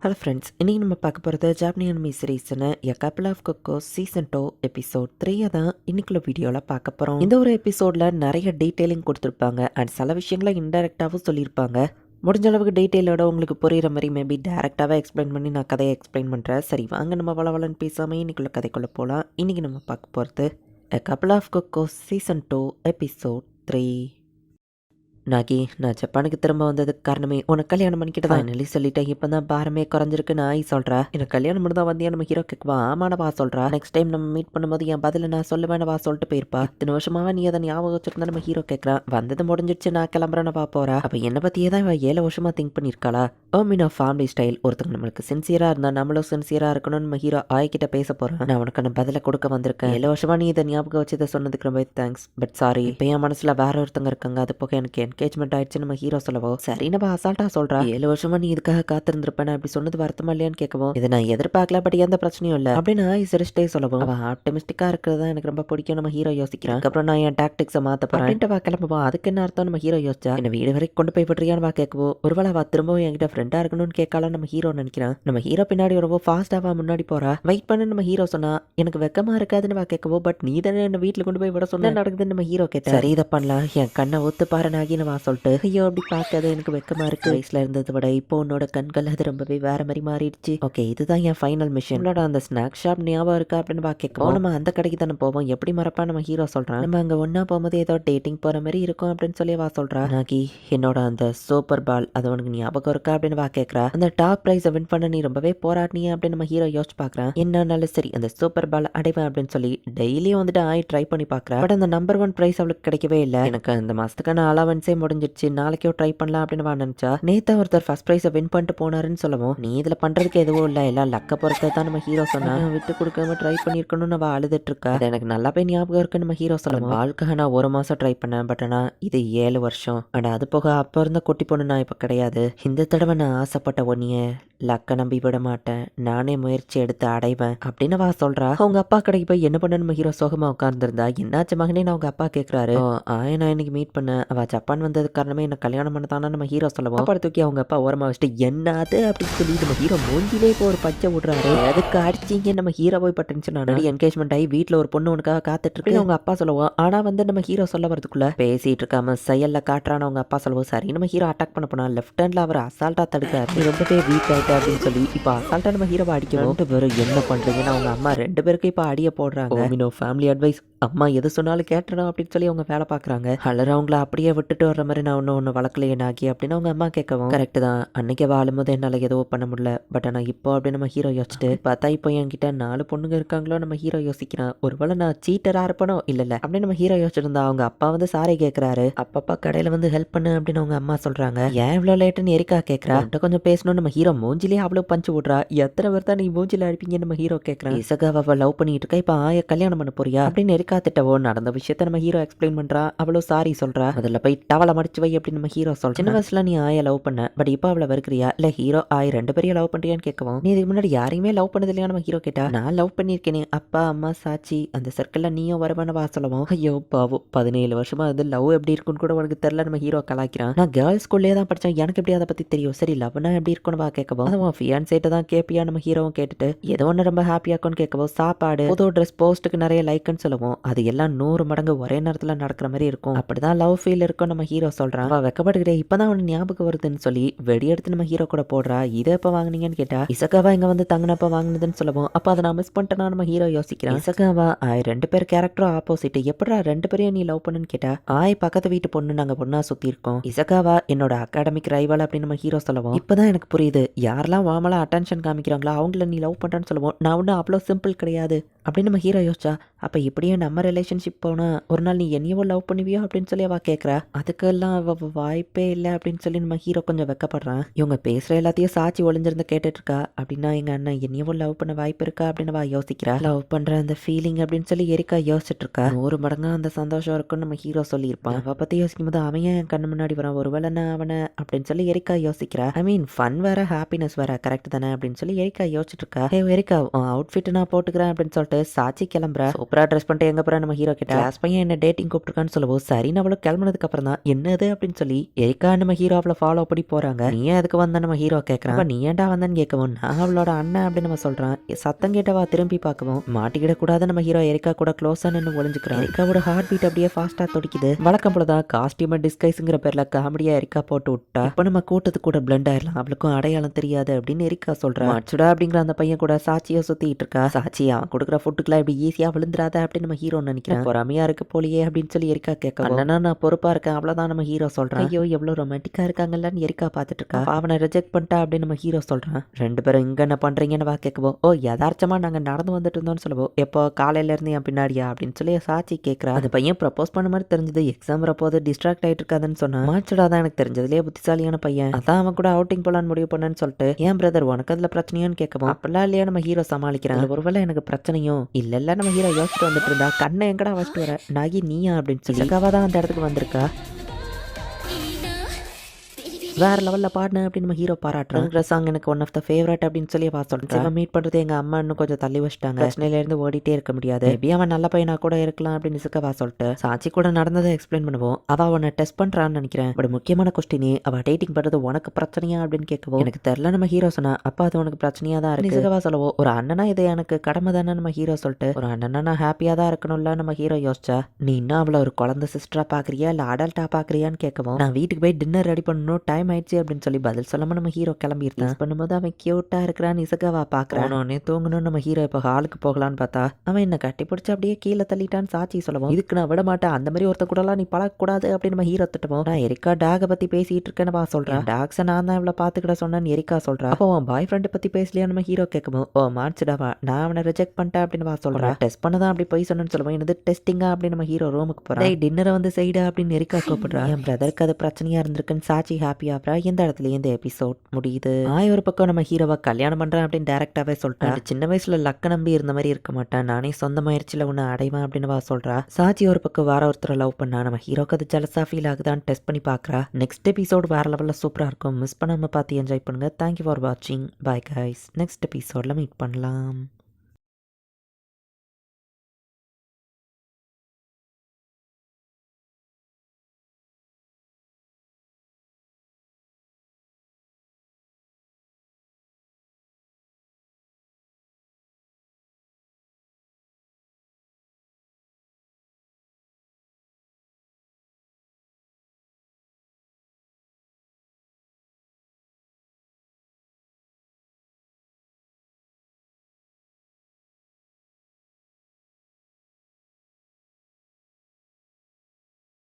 Hello friends, இன்றைக்கி நம்ம பார்க்க போகிறது ஜாப்பனீஸ் அனிமி சீரீஸ்னு a couple of cuckoos season 2 episode 3 தான் இன்னைக்குள்ள வீடியோவில் பார்க்க போகிறோம். இந்த ஒரு எபிசோடில் நிறைய டீட்டெயிலிங் கொடுத்துருப்பாங்க அண்ட் சில விஷயங்களை இன்டெரக்டாகவும் சொல்லியிருப்பாங்க. முடிஞ்ச அளவுக்கு டீட்டெயிலோட உங்களுக்கு புரிகிற மாதிரி மேபி டேரெக்டாகவே எக்ஸ்பிளைன் பண்ணி நான் கதையை எக்ஸ்பிளைன் பண்ணுறேன். சரி வாங்க நம்ம வளவலன்னு பேசாமல் இன்னைக்குள்ள கதைக்குள்ளே போகலாம். இன்றைக்கி நம்ம பார்க்க போகிறது எ couple of cuckoos season 2 episode 3. நாகி, நான் ஜப்பானுக்கு திரும்ப வந்ததுக்கு காரணமே உனக்கு கல்யாணம் பண்ணிக்கிட்டு தான் நிலை சொல்லிட்டேன். இப்போ தான் பாரமே குறைஞ்சிருக்கு. நான் சொல்கிறேன் எனக்கு கல்யாணம் பண்ணி தான் வந்தியா நம்ம ஹீரோ கேட்குவா. ஆமானவா சொல்கிறா. நெக்ஸ்ட் டைம் நம்ம மீட் பண்ணும்போது என் பதில் நான் சொல்லுவேனவா சொல்லிட்டு போயிருப்பா. இத்தனை வருஷமாக நீ அதை ஞாபகம் வச்சிருந்தா நம்ம ஹீரோ கேட்குறான். வந்தது முடிஞ்சிருச்சு, நான் கிளம்புறேனவா போகிறா. அப்போ என்னை பற்றியே தான் இவன் 7 வருஷமாக திங்க் பண்ணியிருக்காளா. Mean of family style. ஒருத்தங்க நம்மளுக்கு சின்சியராக இருந்தால் நம்மளும் சின்சியராக இருக்கணும்னு நம்ம ஹீரோ ஆய்கிட்ட பேச போகிறேன். நான் உனக்கான பதிலை கொடுக்க வந்திருக்கேன். 7 வருஷமாக நீ இதை ஞாபகம் வச்சு இதை சொன்னதுக்கு ரொம்ப தேங்க்ஸ். பட் சாரி, இப்போ என் மனசில் வேற ஒருத்தங்க இருக்காங்க. அது போக எனக்கு என்கேஜ்மெண்ட் ஆயிடுச்சு நம்ம ஹீரோ சொல்லவோ. சரி நம்ம அசால்ட்டா சொல்றா. 7 வருஷமா நீ இதுக்காக காத்திருந்திருப்பேன். அப்படி சொன்னது வருத்தமா இல்லையான்னு கேட்கவும், இதை நான் எதிர்பார்க்கல, பட் எந்த பிரச்சனையும் இல்லை அப்படின்னு சிரிச்சிட்டே சொல்லவும், அவன் ஆப்டமிஸ்டிக்கா இருக்கிறதா எனக்கு ரொம்ப பிடிக்கும் நம்ம ஹீரோ யோசிக்கிறான். அப்புறம் நான் என் டாக்டிக்ஸை மாத்த போறேன் கிளம்புவோம். அதுக்கு என்ன அர்த்தம் நம்ம ஹீரோ யோசிச்சா. என்ன வீடு வரைக்கும் கொண்டு போய் விட்டுறியான்னு கேட்கவும், ஒருவேளை அவ திரும்பவும் என்கிட்ட ஃப்ரெண்டா இருக்கணும்னு கேட்கலாம் நம்ம ஹீரோ நினைக்கிறான். நம்ம ஹீரோ பின்னாடி ரொம்ப ஃபாஸ்டாவா முன்னாடி போறா. வெயிட் பண்ணு நம்ம ஹீரோ சொன்னா. எனக்கு வெக்கமா இருக்காதுன்னு கேட்கவோ, பட் நீ தானே என்ன வீட்டுல கொண்டு போய் விட சொன்ன நடக்குதுன்னு நம்ம ஹீரோ கேட்டா. சரி இதை பண்ணலாம், என் கண்ணை ஒத்து பாரு நாகின்னு வா சொல்லிட்டு, ஐயோ அப்படி பார்க்காத எனக்கு வெக்கமா இருக்கு. வயசுல இருந்ததை விட இப்போ உன்னோட கண்கள் அது ரொம்பவே வேற மாதிரி மாறிடுச்சு. ஓகே இதுதான் என் ஃபைனல் மிஷன். உன்னோட அந்த ஸ்நாக் ஷாப் ஞாபகம் இருக்கா அப்படின்னு கேட்கவும், நம்ம அந்த கடைக்கு தானே போவோம். எப்படி மறப்பா நம்ம ஹீரோ சொல்றான். நம்ம அங்க ஒன்னா போகும்போது ஏதோ டேட்டிங் போற மாதிரி இருக்கும் அப்படின்னு சொல்லி வா சொல்றா. நாகி, என்னோட அந்த சூப்பர் பால் அது உனக்கு ஞாபகம் இருக்கா அப்படின்னு கேட்கறா. அந்த டாப் பிரைஸை வின் பண்ண நீ ரொம்பவே போராட்டினியா அப்படின்னு நம்ம ஹீரோ யோசிச்சு பாக்குறான். என்னன்னாலும் சரி அந்த சூப்பர் பால் அடைவேன் அப்படின்னு சொல்லி டெய்லியும் வந்துட்டு ட்ரை பண்ணி பாக்குறா. பட் அந்த நம்பர் 1 பிரைஸ் அவளுக்கு கிடைக்கவே இல்லை. எனக்கு அந்த மாசத்துக்கான அலவன்ஸே முடிஞ்சிருச்சு, நாளைக்கோ ட்ரை பண்ணலாம் அப்படின்னு நினைச்சா. நேத்தா ஒருத்தர் ஃபர்ஸ்ட் பிரைஸை வின் பண்ணிட்டு போனாருன்னு சொல்லவும், நீ இதுல பண்றதுக்கு எதுவும் இல்லை, எல்லாம் லக்க பொறுத்த தான் நம்ம ஹீரோ சொன்னா. விட்டு கொடுக்காம ட்ரை பண்ணிருக்கணும்னு அவ அழுதுட்டு இருக்கா. எனக்கு நல்லாவே ஞாபகம் இருக்குன்னு நம்ம ஹீரோ சொல்லவும், வாழ்க்காக நான் 1 மாசம் ட்ரை பண்ணேன், பட் ஆனா இது 7 வருஷம். ஆனா அது போக அப்ப இருந்த குட்டி பொண்ணு நான் இப்ப கிடையாது. இந்த தடவை நான் ஆசைப்பட்ட ஒன்னிய லக்க நம்பி விட மாட்டேன், நானே முயற்சி எடுத்து அடைவேன் அப்படின்னு வா சொல்றா. அவங்க அப்பா கடைக்கு போய் என்ன பண்ண நம்ம ஹீரோ சோகமா உட்கார்ந்துருந்தா. என்னாச்சு மகனே அவங்க அப்பா கேட்கிறாரு. நான் இன்னைக்கு மீட் பண்ண அவ ஜப்பான் வந்ததுக்கு காரணமே என்ன கல்யாணம் பண்ணதானா நம்ம ஹீரோ சொல்லவும், அப்பா தூக்கி அவங்க அப்பா ஓரமா வச்சுட்டு என்னது அப்படின்னு சொல்லி நம்ம ஹீரோ மூஞ்சிலே இப்போ ஒரு பச்சை விடுறாரு. அதுக்கு அடிச்சிங்க நம்ம ஹீரோ போய் டென்ஷன் ஆனா என்கேஜ்மெண்ட் ஆகி வீட்டுல ஒரு பொண்ணு உனக்காக காத்துட்டு இருக்கு அவங்க அப்பா சொல்லுவோம். ஆனா நம்ம ஹீரோ சொல்ல வரதுக்குள்ள பேசிட்டு இருக்காம செயல்ல காட்டுறான்னு அவங்க அப்பா சொல்லுவோம். சரி நம்ம ஹீரோ அட்டாக் பண்ண போனா லெஃப்ட் ஹேண்ட்ல அவர் அசால்ட்டா தடுக்காரு. ரொம்பவே வீக் ஆயிட்டா அப்படின்னு சொல்லி இப்ப அசால்ட்டா நம்ம ஹீரோவை அடிக்கணும். 2 பேரும் என்ன பண்றீங்கன்னா அவங்க அம்மா 2 பேருக்கு இப்ப அடிய போடுறாங்க. ஃபேமிலி அட்வைஸ், அம்மா எது சொன்னாலும் கேட்டுறோம் அப்படின்னு சொல்லி அவங்க வேலை பாக்குறாங்க. அலற அவங்கள அப்படியே விட்டுட்டு வர்ற மாதிரி நான் ஒன்னு வளர்க்கலையே நாகி அப்படின்னு அவங்க அம்மா கேட்கவும், கரெக்ட் தான் அன்னைக்கு வாழும்போது என்னால எதுவும் பண்ண முடியல, பட் ஆனா இப்போ அப்படின்னு நம்ம ஹீரோ யோசிச்சுட்டு பார்த்தா இப்போ என்கிட்ட 4 பொண்ணுங்க இருக்காங்களோ நம்ம ஹீரோ யோசிக்கிறான். ஒருவேளை நான் சீட்டரா இருப்பனோ இல்ல அப்படின்னு நம்ம ஹீரோ யோசிச்சிருந்தா. அவங்க அப்பா சாரி கேட்கிறாரு. அப்பப்பா கடையில ஹெல்ப் பண்ணு அப்படின்னு அவங்க அம்மா சொல்றாங்க. ஏன் இவ்வளவு லேட்டுன்னு எரிக்கா கேட்கறா. கொஞ்சம் பேசணும் நம்ம ஹீரோ மூஞ்சிலே அவ்வளவு பஞ்சு விடுறா. எத்தனை பேர் தான் நீ மூஞ்சில அடிப்பீங்க நம்ம ஹீரோ கேட்கறான். இசகாவை லவ் பண்ணிட்டு இருக்கா, இப்ப கல்யாணம் பண்ண போறியா அப்படின்னு எரிக்கா திட்டவோ. நடந்த விஷயத்த நம்ம ஹீரோ எக்ஸ்பிளைன் பண்றா. அவளோ சாரி சொல்றா. அதுல போய் டவலை மடிச்சு வை அப்படின்னு நம்ம ஹீரோ சொல்ற. சின்ன வயசுல நீ லவ் பண்ண, பட் இப்ப அவளை வெறுக்கிறியா இல்ல ஹீரோ 2 பேரையும் லவ் பண்றியான்னு கேட்கவும், நீ இதுக்கு முன்னாடி யாரையுமே லவ் பண்ணது இல்லையா நம்ம ஹீரோ கேட்டா. நான் லவ் பண்ணிருக்கேனே, அப்பா அம்மா சாட்சி அந்த சர்க்கிள்ல நீயும் வருவான சொல்லவும். ஐயோ பாவம் 17 வருஷமா அது லவ் எப்படி இருக்குன்னு கூட உனக்கு தெரியல நம்ம ஹீரோ கலாய்க்கிறான். நான் கேர்ள்ஸ் ஸ்கூல்லே தான் படிச்சேன், எனக்கு எப்படி அதை பத்தி தெரியும். சரி லவ்னா எப்படி இருக்குன்னு கேட்கவும், அதுவும் ஃபியான்சேட்ட தான் கேப்பியா நம்ம ஹீரோவும் கேட்டுட்டு ஏதோ ஒன்று ரொம்ப ஹாப்பியா இருக்கும்னு கேட்கவும், சாப்பாடு புது ட்ரெஸ் போஸ்ட்டுக்கு நிறைய லைக்னு சொல்லுவோம். அது எல்லாம் 100 மடங்கு ஒரே நேரத்துல நடக்கிற மாதிரி இருக்கும். அப்படிதான் லவ் ஃபீல் இருக்கும் நம்ம ஹீரோ சொல்றான். வெக்கப்படுகிறேன் இப்பதான் அவனு ஞாபகம் வருதுன்னு சொல்லி வெடி எடுத்து நம்ம ஹீரோ கூட போடுறா. இதை எப்ப வாங்கினீங்கன்னு கேட்டா. இசகாவா இங்க தங்கினப்ப வாங்கினதுன்னு சொல்லுவோம். அப்ப அதை நான் மிஸ் பண்ணிட்டேன்னா நம்ம ஹீரோ யோசிக்கிறான். இசகாவா 2 பேர் கேரக்டரும் ஆப்போசிட், எப்படா 2 பேரையும் நீ லவ் பண்ணுன்னு கேட்டா. பக்கத்து வீட்டு பொண்ணு நாங்க பொண்ணா சுத்தி இருக்கோம். இசகாவா என்னோட அகாடமிக் ரைவல் அப்படின்னு நம்ம ஹீரோ சொல்லுவோம். இப்பதான் எனக்கு புரியுது யாரெல்லாம் வாமலா அட்டென்ஷன் காமிக்கிறாங்களோ அவங்கள நீ லவ் பண்றேன்னு சொல்லுவோம். நான் ஒன்னும் அவ்வளோ சிம்பிள் கிடையாது அப்படின்னு நம்ம ஹீரோ யோசிச்சா. அப்ப இப்படியே நம்ம ரிலேஷன்ஷிப் போனா ஒரு நாள் நீ என்னையோ லவ் பண்ணுவியோ அப்படின்னு சொல்லி அவ கேட்கறா. அதுக்கெல்லாம் அவ வாய்ப்பே இல்லை அப்படின்னு சொல்லி நம்ம ஹீரோ கொஞ்சம் வெக்கப்படுறான். இவங்க பேசுற எல்லாத்தையும் சாட்சி ஒளிஞ்சிருந்து கேட்டுட்டு இருக்கா. அப்படின்னா எங்க அண்ணன் என்னையோ லவ் பண்ண வாய்ப்பு இருக்கா அப்படின்னு அவ யோசிக்கிறா. லவ் பண்ற அந்த ஃபீலிங் அப்படின்னு சொல்லி எரிக்கா யோசிச்சுட்டு இருக்கா. 100 மடங்கா அந்த சந்தோஷம் இருக்குன்னு நம்ம ஹீரோ சொல்லியிருப்பான். அவ பத்தி யோசிக்கும் போது அவன் என் கண்ணு முன்னாடி வரான், ஒருவேளை நான் அவனை அப்படின்னு சொல்லி எரிக்கா யோசிக்கிறா. ஐ மீன் ஃபன் வேற ஹாப்பினஸ் வேற கரெக்ட் தானே அப்படின்னு சொல்லி எரிக்கா யோசிச்சுட்டு இருக்கா. எரிக்கா அவுட்ஃபிட் நான் போட்டுக்கிறேன் அப்படின்னு சொல்லிட்டு சொல்லிட்டு சாச்சி கிளம்புறா. சூப்பரா ட்ரெஸ் பண்ணிட்டு எங்க போற நம்ம ஹீரோ கிட்ட கிளாஸ் பையன் என்ன டேட்டிங் கூப்பிட்டுருக்கான்னு சொல்லவும் சரின்னு அவளும் கிளம்புனதுக்கு அப்புறம் தான் என்னது அப்படின்னு சொல்லி எரிக்கா நம்ம ஹீரோ அவளை ஃபாலோ பண்ணி போறாங்க. நீ அதுக்கு வந்த நம்ம ஹீரோ கேட்கறான். நீ ஏன்டா வந்தன்னு கேட்கவும் நான் அவளோட அண்ணன் அப்படின்னு நம்ம சொல்றான். சத்தம் கேட்டவா திரும்பி பார்க்கவும் மாட்டிக்கிட கூடாது நம்ம ஹீரோ எரிக்கா கூட க்ளோஸா நின்று ஒளிஞ்சுக்கிறான். எரிக்காவோட ஹார்ட் பீட் அப்படியே ஃபாஸ்டா துடிக்குது. வழக்கம் போலதான் காஸ்டியூம் டிஸ்கைஸ்ங்கிற பேர்ல காமெடியா எரிக்கா போட்டு விட்டா இப்ப நம்ம கூட்டத்து கூட பிளண்ட் ஆயிடலாம், அவளுக்கும் அடையாளம் தெரியாது அப்படின்னு எரிக்கா சொல்றான். மாச்சுடா அப்படிங்கிற அந்த பையன் கூட சாட்சியா சுத்திட்டு இருக்கா. சாட்சி அவன் கொடுக்குற ஃபுட்டுக்குலாம் இப்படி ஈஸியா விழுந்துராத அப்படின்னு நம்ம ஹீரோ நினைக்கிறேன். பொறாமையா இருக்கு போலியே அப்படின்னு சொல்லி எரிக்கா கேட்க அண்ணனா நான் பொறுப்பா இருக்கேன் அவ்வளவுதான் நம்ம ஹீரோ சொல்றான். ஐயோ எவ்வளவு ரொமான்டிக்கா இருக்காங்கன்னு எரிக்கா பாத்துட்டு இருக்கா. அவனை ரிஜெக்ட் பண்ணிட்டா அப்படின்னு நம்ம ஹீரோ சொல்றான். ரெண்டு பேரும் இங்க என்ன பண்றீங்கன்னு வா கேட்கவும் ஓ யதார்த்தமா நாங்க நடந்து வந்துட்டு இருந்தோம்னு சொல்லுவோம். எப்போ காலையில இருந்து என் பின்னாடியா அப்படின்னு சொல்லி சாட்சி கேட்கறா. அந்த பையன் ப்ரப்போஸ் பண்ண மாதிரி தெரிஞ்சது. எக்ஸாம் வரப்போது டிஸ்ட்ராக்ட் ஆயிட்டு இருக்காதுன்னு சொன்னா. மாச்சுடா தான் எனக்கு தெரிஞ்சதுலயே புத்திசாலியான பையன். அதான் அவன் கூட அவுட்டிங் போலான்னு முடிவு பண்ணேன்னு சொல்லிட்டு ஏன் பிரதர் உனக்கு அதுல பிரச்சனையோன்னு கேட்கவும் அப்படிலாம் இல்லையா நம்ம ஹீரோ சமாளிக்கிறான். ஒருவேளை எனக்கு பிரச்சனையும் இல்ல நம்ம ஹீரோ யோசிச்சுட்டு வந்துட்டு இருந்தா கண்ணை எங்கடா வச்சுட்டு வர நாகி நீயா அப்படின்னு சொல்லி தான் அந்த இடத்துக்கு வந்திருக்கா. வேற லெவல்ல பாடின அப்படின்னு நம்ம ஹீரோ பாராட்டுறாங்க. சாங் எனக்கு ஒன் ஆஃப் த ஃபேவரட் அப்படின்னு சொல்லி சொல்லிட்டு மீட் பண்றது எங்க அம்மா இன்னும் கொஞ்சம் தள்ளி வச்சிட்டாங்க. பிரச்சனையில இருந்து ஓடிட்டே இருக்க முடியாது. மேபி அவன் நல்ல பையனா கூட இருக்கலாம் அப்படின்னு இசுக்கவா சொல்லிட்டு சாட்சி கூட நடந்ததை எக்ஸ்பிளைன் பண்ணுவோம். அவ உன்னை டெஸ்ட் பண்றான்னு நினைக்கிறேன். பட் முக்கியமான கொஸ்டினே அவ டேட்டிங் பண்றது உனக்கு பிரச்சனையா அப்படின்னு கேட்கவும் எனக்கு தெரியல நம்ம ஹீரோ சொன்னா. அப்ப அது உனக்கு பிரச்சனையா தான் இருக்கு இசுக்கவா சொல்லவோ ஒரு அண்ணனா இது எனக்கு கடமை தானே நம்ம ஹீரோ சொல்லிட்டு ஒரு அண்ணனா நான் ஹாப்பியா தான் இருக்கணும்ல நம்ம ஹீரோ யோசிச்சா. நீ இன்னும் அவளை ஒரு குழந்தை சிஸ்டரா பாக்குறியா இல்ல அடல்ட்டா பாக்குறியான்னு கேட்கவும் நான் வீட்டுக்கு போய் டின்னர் ரெடி பண்ணணும் டைம் ஆயிடுச்சு அப்படின்னு சொல்லி பதில் சொல்லாம நம்ம ஹீரோ கிளம்பியிருந்தான். பண்ணும்போது அவன் கியூட்டா இருக்கிறான்னு இசகாவா பாக்குறான். தூங்கணும் நம்ம ஹீரோ இப்ப ஹாலுக்கு போகலான்னு பார்த்தா அவன் என்ன கட்டி பிடிச்சி அப்படியே கீழே தள்ளிட்டான்னு சாட்சி சொல்லவும் இதுக்கு நான் விட மாட்டேன் அந்த மாதிரி ஒருத்த கூட நீ பழக்கூடாது அப்படின்னு நம்ம ஹீரோ திட்டுவோம். நான் எரிக்கா டாக பத்தி பேசிட்டு இருக்கேன்னு சொல்றேன். டாக்ஸை நான் தான் இவ்வளவு பாத்துக்கிட சொன்னேன்னு எரிக்கா சொல்றா. அப்போ உன் பாய் ஃப்ரெண்ட் பத்தி பேசலையா நம்ம ஹீரோ கேட்கவும் ஓ மார்ச்சுடாவா நான் அவனை ரிஜெக்ட் பண்ணிட்டேன் அப்படின்னு சொல்றேன். டெஸ்ட் பண்ணதான் அப்படி போய் சொன்னு சொல்லுவோம். என்னது டெஸ்டிங்கா அப்படின்னு நம்ம ஹீரோ ரூமுக்கு போறேன். டின்னரை வந்து செய்டா அப்படின்னு எரிக்கா கூப்பிடுறா. என் பிரதருக்கு அது பிரச்சனையா இருந்திருக்குன்னு சாட்சி ஹாப்பியா இந்த இடத்துல இந்த எபிசோட் முடியுது. ஒரு பக்கம் நம்ம ஹீரோவை கல்யாணம் பண்றேன் அப்படின்னு டைரக்டாவே சொல்லிட்டேன். சின்ன வயசுல லக்க நம்பி இருந்த மாதிரி இருக்க மாட்டேன், நானே சொந்தமாயிருச்சுல உன்னை அடைவேன் அப்படின்னு சொல்றா. சாட்சி ஒரு பக்கம் வேற ஒருத்தரை லவ் பண்ணா. நம்ம ஹீரோக்கு அது ஜலசா ஃபீல் ஆகுதான்னு டெஸ்ட் பண்ணி பாக்குறா. நெக்ஸ்ட் எபிசோட் வேற லெவல்ல சூப்பரா இருக்கும். மிஸ் பண்ணாம பார்த்து என்ஜாய் பண்ணுங்க. தேங்க்யூ ஃபார் வாட்சிங். Bye guys. நெக்ஸ்ட் எபிசோட்ல மீட் பண்ணலாம்.